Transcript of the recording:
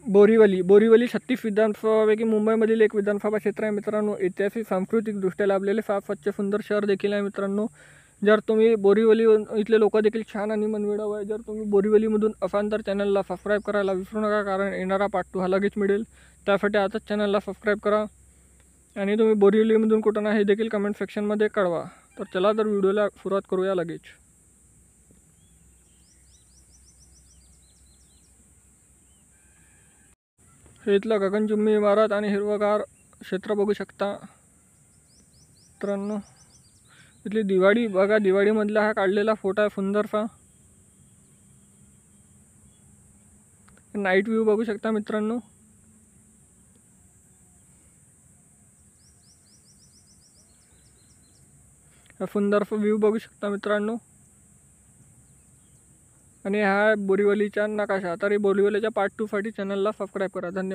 बोरीवली 36 विधानसभापैकी मुंबईमधील एक विधानसभा क्षेत्र आहे मित्रांनो। ऐतिहासिक सांस्कृतिकदृष्ट्या लाभलेले स्वच्छ सुंदर शहर देखील आहे मित्रांनो। जर तुम्ही बोरीवली इथले लोक देखील छान आणि मनमिळाऊ आहे। जर तुम्ही बोरीवलीमधून असाल तर चॅनलला सबस्क्राईब करायला विसरू नका, कारण येणारा पार्ट 2 हा लगेच मिळेल। त्यासाठी आताच चॅनलला सबस्क्राईब करा आणि तुम्ही बोरीवलीमधून कुठून आहे हे देखील कमेंट सेक्शनमध्ये कळवा। तर चला तर व्हिडिओला सुरुवात करूया लगेच। हे इथलं गगनचुंबी इमारत आणि हिरवगार क्षेत्र बघू शकता मित्रांनो। इथली दिवाळी बघा, दिवाळीमधला हा काढलेला फोटो आहे सुंदरसा। नाईट व्ह्यू बघू शकता मित्रांनो। हा सुंदरसा व्ह्यू बघू शकता मित्रांनो। आणि हा बोरीवलीचा नकाशा। तर बोरीवलीच्या पार्ट 2 साठी चॅनलला सबस्क्राईब करा। धन्यवाद।